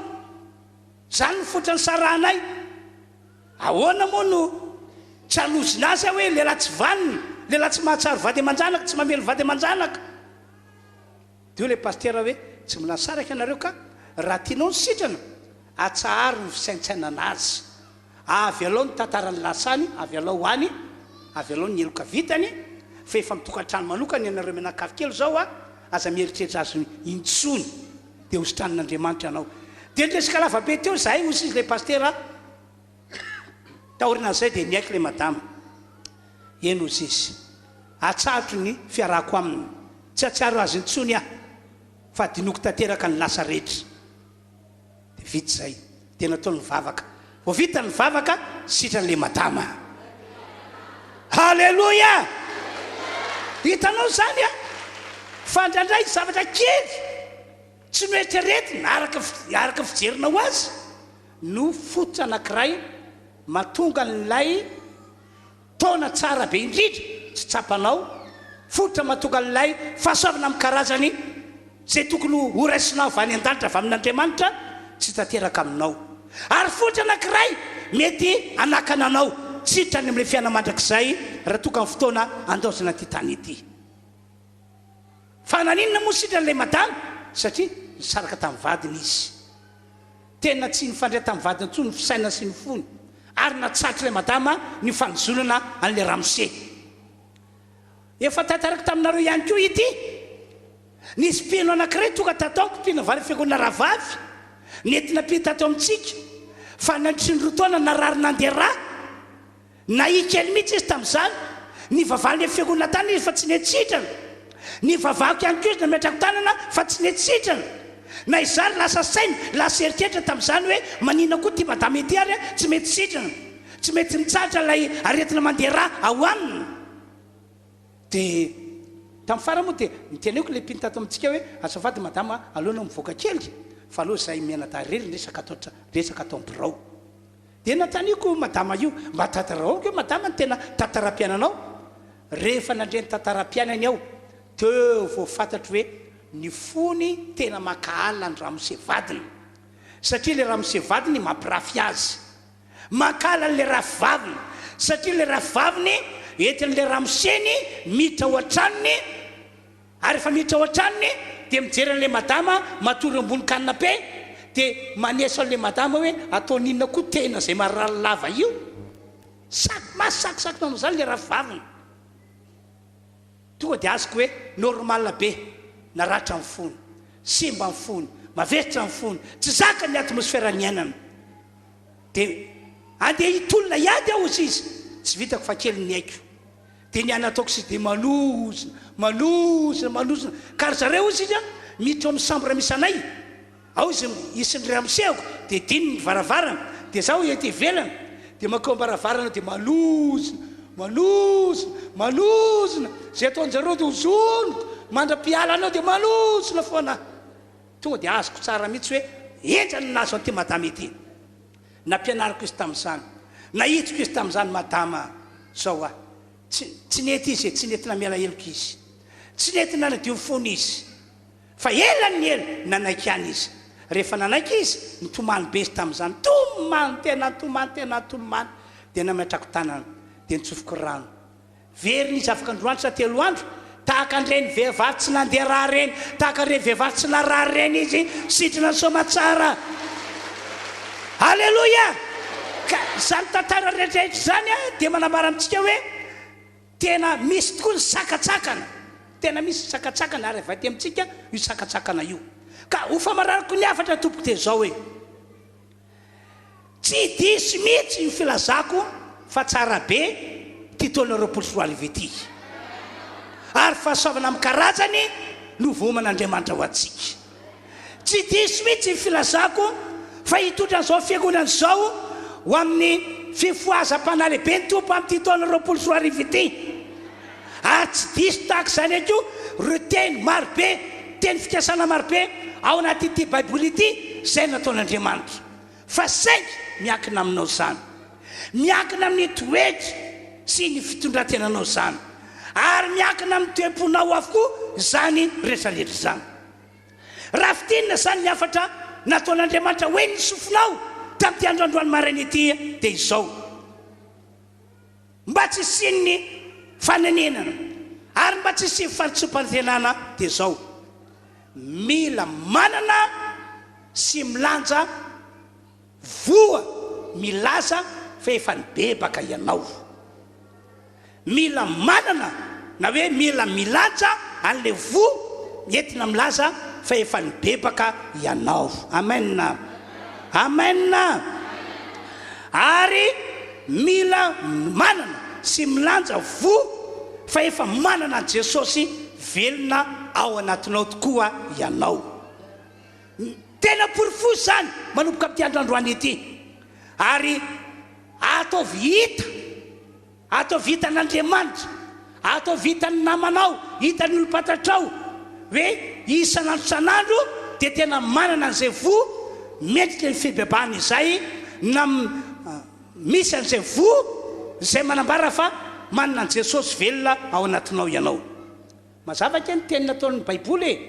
zany ny fotra ny sarahanay. Ahoana moa no tsy alozina azy hoe lehilahy tsy vaniny lehilahy tsy mahatsara vady aman-janaka tsy mamely vady aman-janaka. Dia le pastera hoe tsy mbola nisaraka ianareo ka raha tianao ny sitrana atsahary ny fisaintsainana azy. Avy alao ny tantarany lasany avy alao hoany avy alao ny eloka vitany fa efa mitokantrano manokana ianareo menakavy kely zao a aza mieritreritra azy intsony dia hositran'andriamanitra ianao. Dia nresaka lava be teo zahay hozy izy le pastera taorinan'izay dia niaiky le madama eno izy izy atsahatra ny fiarahako aminy tsy atsiaro azy intsony aho fa dinoko tanteraka ny lasa rehetra. Dia vita zay dia natao ny vavaka vo vita ny vavaka sitran'le madama. Halleloia. Hitanao zany a fandrandray zavatra kely tsy noeritreretina araka fijerinao azy no fototra anankiray mahatonga n'ilay taona tsara be indrindra tsy tsapanao fototra mahatonga n'ilay fahasoavana amin'ny karazany zay tokony ho raisinao avy any an-danitra avy amin'Andriamanitra tsy tanteraka aminao. Ary fototra anankiray mety anakana anao sitrany amin'ilay fiaina mandrakizay raha toka amin'ny fotoana andaozana ty tany ity. Fa naninona moa sitran'ilay madama satria nisaraka tamin'ny vadiny izy. Tena tsy nifandray tamin'ny vadiny intsony ny fisaina sy ny fony ary natsatry ilay madama ny fanozonana an'ilay ramose. Efa tantarako taminareo ihany koa ity nisy mpino anankiray tonga tataoko mpino vary fiangonana rahavavy nentina mpino tato amintsika fa nandritry ny roa taona narary nandeha raha na ikely mihitsy izy tamin'izany ny vavahany fiangonana tany izy fa tsy netsitrana ny vavahako ihany koa izy nametrako tanana fa tsy netsitrana na izany lasa saina lasa eritreritra tamin'izany hoe manina koa ty madama ity ary tsy mety sitrana tsy mety nitsatra lay aretina mandeha raha ao aminy. Dia tamin'ny fara moa dia niteneko le mpino tato amintsika hoe azafady madama alohanao mivoaka kely fa aloha zay mianadarery resaka atao birao. Dia nataniko madama io mba tantarao hoe madama ny tena tantaram-piainanao. Rehefa nandreny tantaram-piainany aho teo vao fantatro hoe ny fony tena makahala ny ramose vadiny satria le ramose vadiny mampirafy azy makahala n'le rafivaviny satria le rafivaviny entin'le ramoseny miditra ao an-tranony ary efa miditra ao an-tranony dia mijeran'le madama matory ambony kanina be dia maneso an'le madama hoe ataoninona koa tena zay marary lava io masakisaky nanao zany le rafivaviny. Tonga dia azoko hoe normal be naratra amin'ny fony simba amin'ny fony maveritra amin'ny fony tsy zaka ny atmosfera ny ainana dia andeha hitolona iady aho izy tsy vitako fa kely ny aiko dia ny anataoko sy dia malozona ka ry zareo izy izy a miditra amin'ny sambra misy anay ao izy isin'ny ramosehako dia dininy varavarana dia zaho ety ivelana dia makao ambaravarana dia malozona zay ataon'jareo dia hozonoko mandra-piala anao dia malozona foana. Tonga dia azoko tsara mihitsy hoe entrany nazo an'ity madama ity nampianariko izy tamin'izany nahitsiko izy tamin'izany madama zao a tsy nety izy tsy nentina miala heloko izy tsy nentina nadio fona izy fa elany ela nanaiky any izy rehefa nanaiky izy nitomany be izy tamin'izany tomany tena dia nametrako tanana dia nitsofoko rano veriny izy afaka androandro sa 3 andro tahaka an'ireny vehivavy tsy nandeha raha reny tahaka an'ireny vehivavy tsy narary reny izy sitrina ny somatsara halleloia ka zany tantara rehetrarehetra zany a dia manambara amintsika hoe tena misy tokoa ny sakatsakana tena misy sakatsakana ary avy aty amintsika io sakatsakana io ka ho famararako ny afatra tompoko dia zao hoe tsy diso mihitsy ny filazako fa tsara be ty taona 24 ty ary fahasoavana amin'ny karazany no voman'Andriamanitra ho antsika tsy diso mihitsy ny filazako fa hitondra an'izao fiangonana zao ho amin'ny fifoazam-panalehibe ny tompo amin'ny ty taona 24 ty ary tsy diso tahaka izany ako ro teny marobe teny fikasana marobe ao anaty ity baiboly ity zay nataon'Andriamanitra fa saingy miankina aminao zany miankina amin'ny toetra sy ny fitondrantenanao zany ary miankina amin'ny toem-ponao avokoa zany rehetrarehetra zany raha fitinina zany ny afatra nataon'Andriamanitra hoe ny sofinao tamin'ity androandroany maraina ity dia izao mba tsy sinny fanenenana ary mba tsy sy fanitsompantenana dia izao mila manana sy milanja voa milaza fa efa nibebaka ianao mila manana na hoe mila milanja an'le vo entina milaza fa efa nibebaka ianao amen amen ary mila manana sy milanja vo fa efa manana an Jesosy velona ao anatinao tokoa ianao tena porofo zany manomboka amin'ity androandroany ity ary atao vita n'Andriamanitra atao vita ny namanao hitany olo-patatrao hoe isan'andro san'andro dia tena manana an'izay vo mendrika ny fibebahana izay na misy an'izay vo zay manambara fa manana an Jesosy velona ao anatinao ianao mazava ke ny teny nataon'ny baiboly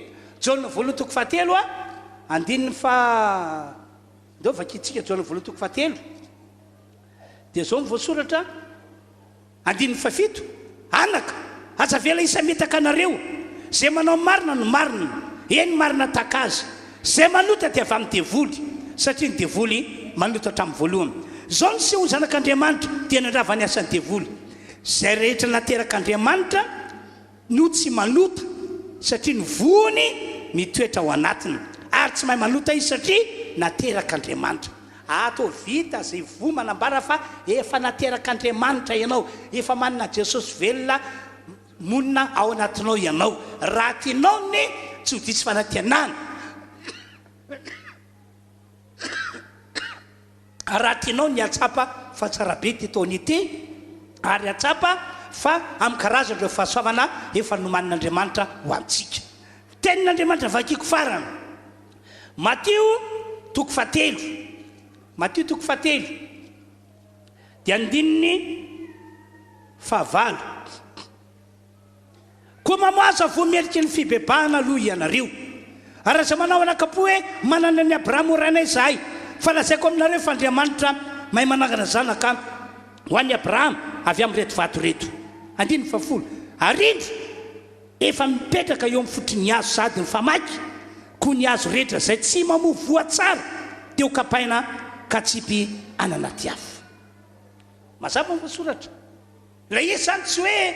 Jaona voalohany toko 7 andininy fa ndeo vakitsika Jaona voalohany toko 7 dia zao mivoasoratra andininy fa 7 anaka aza vela isametaka anareo zay manao marina no marina eny marina takazy zay manota dia avy amin'ny devoly satria ny devoly manota hatramin'ny voalohany zao ny sy ho zanak'Andriamanitra dia nandrava ny asan'ny devoly zay rehetra naterak'Andriamanitra no tsy manota satria ny voany mitoetra ao anatiny ary tsy mahay manota izy satria naterak'Andriamanitra atao vita zay vo manambara fa efa naterak'Andriamanitra ianao efa manana Jesosy velona monina ao anatinao ianao raha tianao ny tsy ho disy fanantenana raha tianao ny atsapa fa tsara be ty taona ity ary atsapa fa amin'ny karazana ireo fahasoavana efa nomanin'Andriamanitra ho antsika tenin'Andriamanitra vakiko farana Mateo toko 7 dia andininy 9 koa mamoaza voameriky ny fibebahana aloha ianareo ary aza manao anakapo hoe manana ny Abrahama rainay zahay fa lazaiko aminareo fa Andriamanitra mahay manangana zanaka ho an'ny Abrahama avy amin'ny reto vato reto andininy 10 arindro efa mipetraka eo amin'ny fotrin'ny hazo sady ny famaky koa ny hazo rehetra zay tsy mamovoa tsara dia ho kapaina katsipy ananaty afo mazava mivoasoratra la izy zany tsy hoe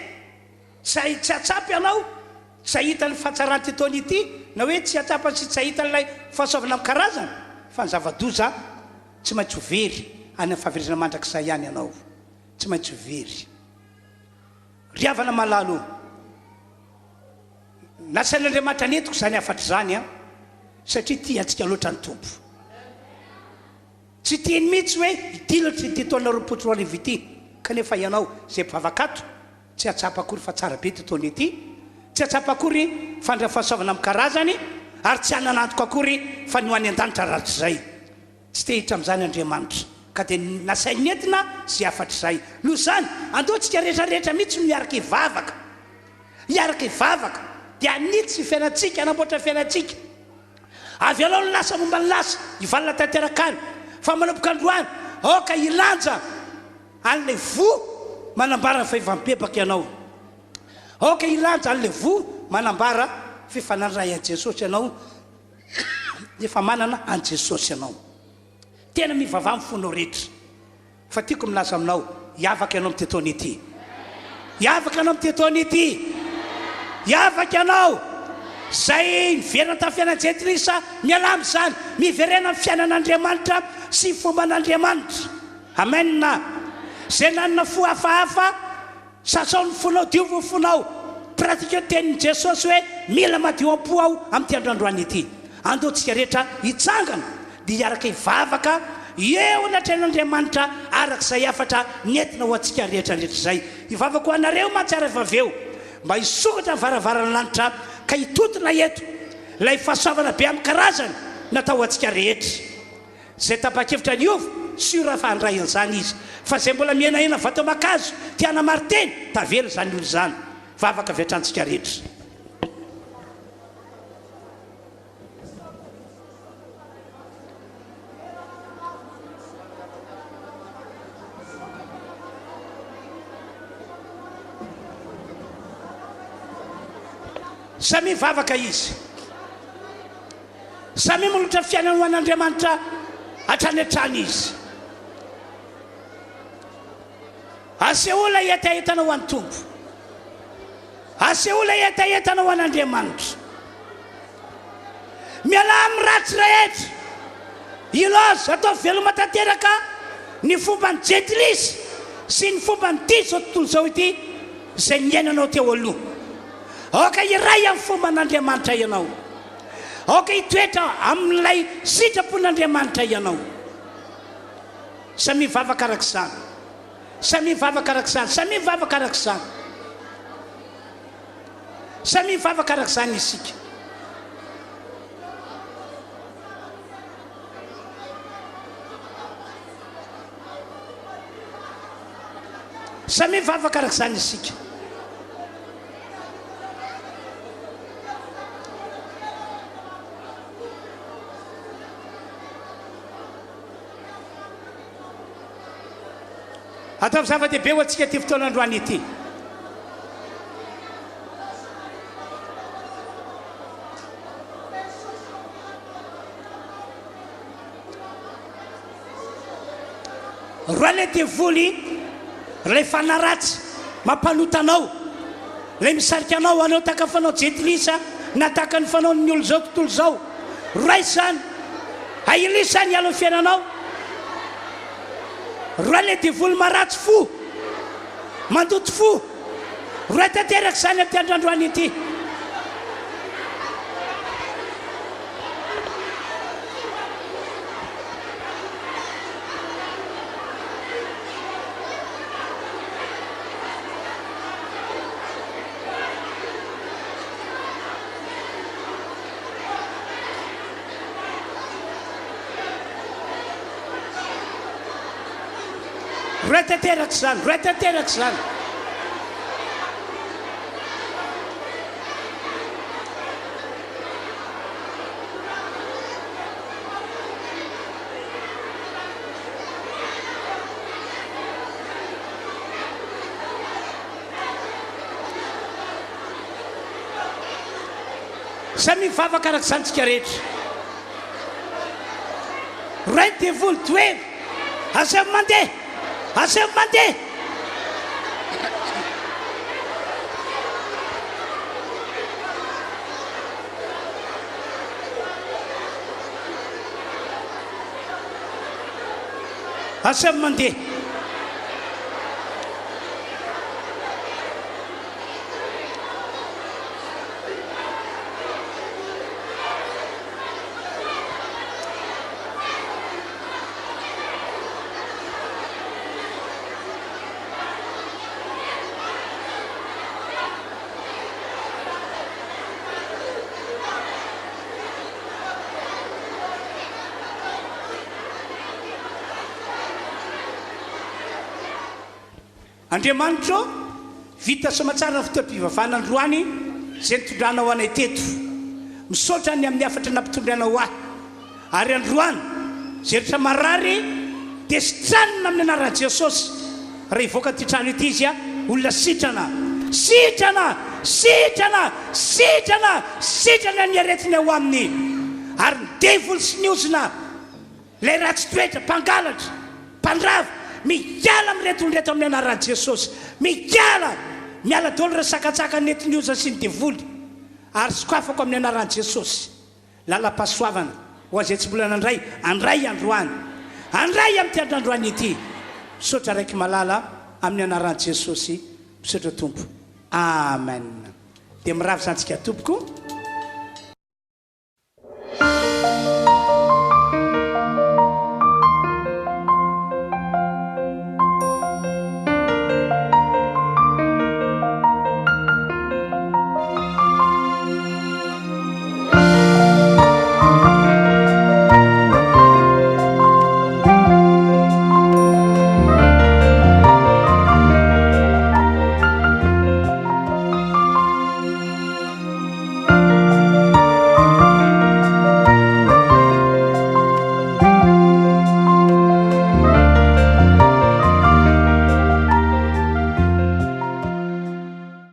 tsy atsapy ianao tsy ahita ny fahatsarany taona ity na hoe tsy atsapa sy tsy ahita n'ilay fahasoavana amin'ny karazana fa ny zava-doza tsy maintsy ho very any amin'ny fahaverezana mandrakizay ihany ianao tsy maintsy ho very riavana malalo nasain'Andriamanitra netiko zany afatra zany a satria tia antsika loatra ny tompo tsy tiany mihitsy hoe itilatra ty taona 24 ity kanefa ianao zay mpivavakato tsy atsapa akory fa tsara be ty taona ity tsy atsapa akory fa ndra fahasoavana amin'ny karazany ary tsy ananantoko akory fa ny ho any an-danitra rahatry zay tsy tehitra amin'izany Andriamanitra ka dia nasainy entina zay afatra zay noho zany andeotsika rehetrarehetra mihitsy no hiaraka ivavaka dia anitsy fiainatsika anamboatra fiainatsika avy alao ny lasa momba ny lasa ivalina tanterakany fa manomboka androany oka ilanja an'le vo manambara fahivampepaka ianao oka ilanja an'le vo manambara fifanandray an Jesosy ianao efa manana an Jesosy ianao tena mivavah amin'ny fonao rehetra fa tiako milaza aminao hiavaka ianao amin'ny tetony ity hiavaka ianao amin'ny tetony ity hiavaka ianao zay miverina tamin'ny fiainan-jetrisa mialamy zany miverena amin'ny fiainan'Andriamanitra sy fomban'Andriamanitra amen zay nanana fo hafahafa sasao ny fonao diovo fonao pratika tenin'i Jesosy hoe mila madio am-po aho amin'ity androandroany ity andeontsika rehetra hitsangana dia hiaraka hivavaka eo natren'Andriamanitra arak'izay afatra nentina ho antsika rehetrarehetra zay hivavaka ho anareo mahatsara vaveo mba hisokatra ny varavarana lanitra ka hitotona eto lay fahasoavana be amin'ny karazany natao antsika rehetra zay tapa-kevitra ny ovo sy raha fahandray an'izany izy fa zay mbola mienahena vatao makazo tiana mariteny tavela zany olo zany vavaka avy atrantsika rehetra samy vavaka izy samy molotra fiainana ho an'Andriamanitra hatrany hatrany izy asehola etaetana ho an'ny tompo asehola etaetana ho an'Andriamanitra miala amin'ny ratsy rehetra iloza atao veloma tanteraka ny fomba ny jetilisa sy ny fomba ny ty zao tontolo zao ity zay niainanao teo aloha oka iray amin'ny fomban'Andriamanitra ianao oka hitoetra amin'ilay sitrapon'Andriamanitra ianao samy mivavaka arak'izany samy mivavaka arak'izany samy mivavaka arak'izany samy mivavaka arak'izany isika samy mivavaka arak'izany isika atao zava-dehibe ho antsika ty fotoan'androany ity roa le devoly lay fanaratsy mampanotanao lay misarika anao anao taka fanao jetilisa na taka ny fanao ny olo zao tontolo zao roa izany ailisany alo ny fiainanao roa le devoly maratsy fo mandoto fo roa tanteraka zany amin'ny androandroany ity roa tanteraka zany roa tanteraka zany samy mivavaka arak'izany tsika rehetra roa devoly toery asevy mandeha asevy mandeha asevy mandeha Andriamanitra vita somatsara ny fotoam-pivavahana androany zay nitondranao anay teto misaotra ny amin'ny afatra nampitondranao ahy ary androany zay rehetra marary dia sitranina amin'ny anaran'i Jesosy raha hivoaka ty trano ity izy a olona sitrana ny aretiny ao aminy ary ny devoly sy ny ozina lay ratsy toetra mpangalatra mpandrava miala amin'reto olonreto amin'ny anaran'i Jesosy miala dolo ra sakatsaka nety ny ozana sy ny devoly ary sokafako amin'ny anaran'i Jesosy lalam-pahasoavana ho azay tsy mbola nandray andray androany amin'ity androany ity misaotra raiky malala amin'ny anaran'i Jesosy misaotra tompo amen dia miravo zantsika tompoko